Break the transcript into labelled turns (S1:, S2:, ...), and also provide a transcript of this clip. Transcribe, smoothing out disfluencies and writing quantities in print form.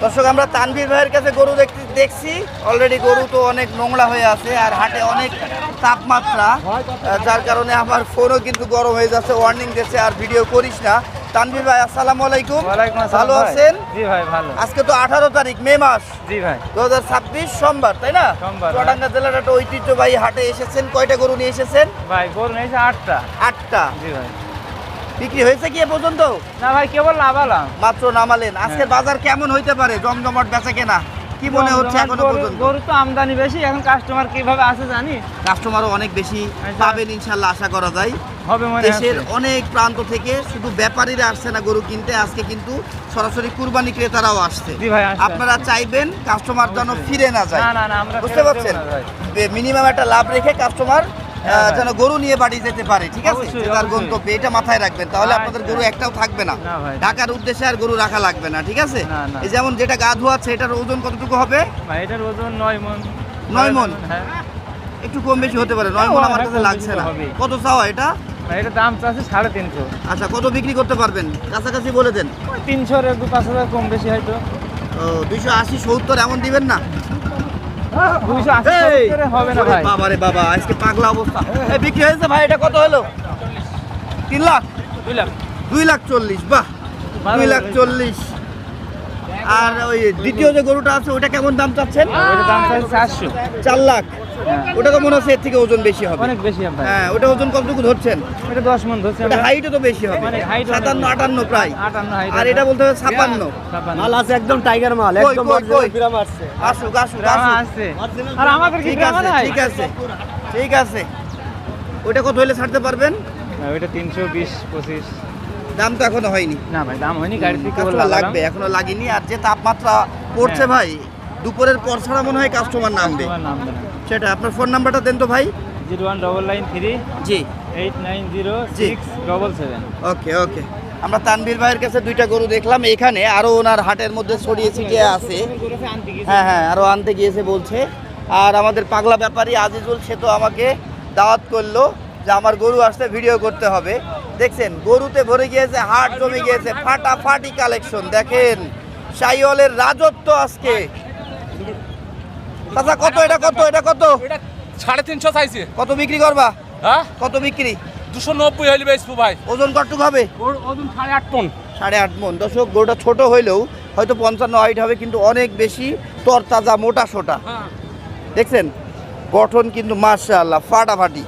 S1: দর্শক আমরা তানভীর ভাইয়ের কাছে গরু দেখছি অলরেডি গরু তো অনেক নোংরা হয়ে আছে আর হাটে অনেক তাপমাত্রা যার কারণে আমার ফোনও কিন্তু গরম হয়ে যাচ্ছে, ওয়ার্নিং দিচ্ছে আর ভিডিও করিস না। তানভীর ভাই আসসালামু আলাইকুম। ভালো আছেন?
S2: জি ভাই ভালো।
S1: আজকে তো 18 তারিখ মে মাস।
S2: জি ভাই
S1: 2026 সোমবার, তাই না? চুয়াডাঙ্গা জেলার একটা ঐতিহ্যবাহী হাটে এসেছেন। কয়টা গরু নিয়ে এসেছেন?
S2: ভাই গরু নিয়েছে 8টা।
S1: 8টা।
S2: জি ভাই।
S1: বিক্রি হয়েছে কি এ পর্যন্ত?
S2: না ভাই কেবল নামালাম।
S1: মাত্র নামালেন। আজকের বাজার কেমন হইতে পারে? জমজমাট বেচা কেনা কি মনে হচ্ছে এখনো পর্যন্ত?
S2: গরু তো আমদানি বেশি, এখন কাস্টমার কিভাবে আছে জানি।
S1: কাস্টমারও অনেক বেশি পাবেন ইনশাআল্লাহ, আশা করা যায়।
S2: হবে মনে
S1: দেশের অনেক প্রান্ত থেকে শুধু ব্যাপারীরা আসছে না গরু কিনতে, আজকে কিন্তু সরাসরি কুরবানি ক্রেতারাও আসছে।
S2: জি ভাই আসছে।
S1: আপনারা চাইবেন কাস্টমার যেন ফিরে না যায়।
S2: না না না আমরা
S1: বুঝতে পারছেন? মিনিমাম একটা লাভ রেখে কাস্টমার যেন গরু নিয়ে বাড়ি যেতে পারে, ঠিক আছে?
S2: অবশ্যই,
S1: তার
S2: অবশ্যই।
S1: গন্তব্যে এটা মাথায় রাখবেন, তাহলে
S2: আচ্ছা।
S1: আপনাদের গরু একটাও থাকবে না।
S2: না ভাই।
S1: ঢাকার উদ্দেশ্যে আর গরু রাখা লাগবে না, ঠিক আছে?
S2: না, না।
S1: এই যেমন যেটা গা ধোয়াচ্ছে এটার ওজন কতটুকু হবে?
S2: ভাই এটার ওজন 9 মণ।
S1: 9 মণ?
S2: হ্যাঁ
S1: একটু কম বেশি হতে পারে। 9 মণ আমার কাছে লাগছে না।
S2: হবে।
S1: কত চাওয়া এটা?
S2: ভাই এটার দাম চাচ্ছে 350।
S1: আচ্ছা, কত বিক্রি করতে পারবেন? কাছাকাছি বলে দেন।
S2: 300 এর 2-5,000 কম বেশি হয়তো।
S1: ও 280 70 এমন দিবেন না?
S2: 280 করে হবে না ভাই।
S1: বাবা রে বাবা, আজকে পাগলা অবস্থা। এই বিক্রি হয়েছে ভাই, এটা কত হলো? 3 লাখ?
S2: 2 লাখ।
S1: 2,40,000। বাহ,
S2: ভালো
S1: 2,40,000। আর ওই দ্বিতীয় যে গরুটা আছে ওটা কেমন দাম চাচ্ছেন?
S2: ওটার দাম চাচ্ছে 400।
S1: 4 লাখ। ওটা তো মনে হচ্ছে এর থেকে ওজন বেশি হবে।
S2: অনেক বেশি ভাই।
S1: হ্যাঁ, ওটা ওজন কতটুকু ধরছেন?
S2: এটা 10 মণ ধরছে
S1: ওটা
S2: আমরা।
S1: হাইটও তো বেশি হবে।
S2: অনেক height অনেক
S1: 57 58 প্রায়।
S2: 58 height
S1: আর এটা বলতে হবে 56।
S2: 56
S3: মাল আছে একদম টাইগার মাল,
S1: কই,
S3: একদম
S1: কই, কই?
S3: গ্রাম আসছে।
S1: আসুক আসুক
S2: গ্রাম
S1: আসুক।
S2: আছে। আর আমাদের কি
S1: ঠিক
S2: গ্রাম
S1: আছে
S2: নাই?
S1: ঠিক আছে ঠিক আছে। ওইটা কত হলে ছাড়তে পারবেন?
S2: ওইটা 320-25।
S1: দাম তো এখনো হয়নি।
S2: না ভাই দাম হয়নি, গাড়ি থেকে কেবল
S1: কাস্টমার
S2: লাগালাম।
S1: লাগবে, এখনো লাগেনি। আর যে তাপমাত্রা পড়ছে
S2: হ্যাঁ।
S1: ভাই, দুপুরের পর ছাড়া মনে হয় কাস্টমার নামবে।
S2: তোমার নাম দেন।
S1: সেটা আপনার ফোন নাম্বারটা দেন তো ভাই।
S2: 01993
S1: জি
S2: 890677।
S1: ওকে ওকে। আমরা তানভীর ভাইয়ের কাছে 2টা গরু দেখলাম, এখানে আরো ওনার হাটের মধ্যে ছড়িয়ে ছিটিয়ে আছে। হ্যাঁ হ্যাঁ, আরো আনতে গিয়েছে বলছে। আর আমাদের পাগলা ব্যাপারী আজিজুল, সে তো আমাকে দাওয়াত করলো যে আমার গরু আসতে ভিডিও করতে হবে। দেখছেন গরুতে ভরে গিয়েছে, হাট জমে গিয়েছে, ফাটাফাটি কালেকশন। দেখেন শাইওয়ালের রাজত্ব আজকে। চাচা কত এটা, কত এটা, কত
S4: 350 চাইছে।
S1: কত বিক্রি করবা?
S4: হ্যাঁ
S1: কত বিক্রি?
S4: 290 হইলে বেচবো ভাই।
S1: ওজন কতটুকু হবে?
S4: ওজন 8.5 টন।
S1: 8.5 মণ। দর্শক গরুটা ছোট হইলেও হয়তো 55 হাইট হবে, কিন্তু অনেক বেশি তরতাজা মোটা সোটা।
S4: হ্যাঁ
S1: দেখছেন গঠন কিন্তু মাশাআল্লাহ ফাটাফাটি।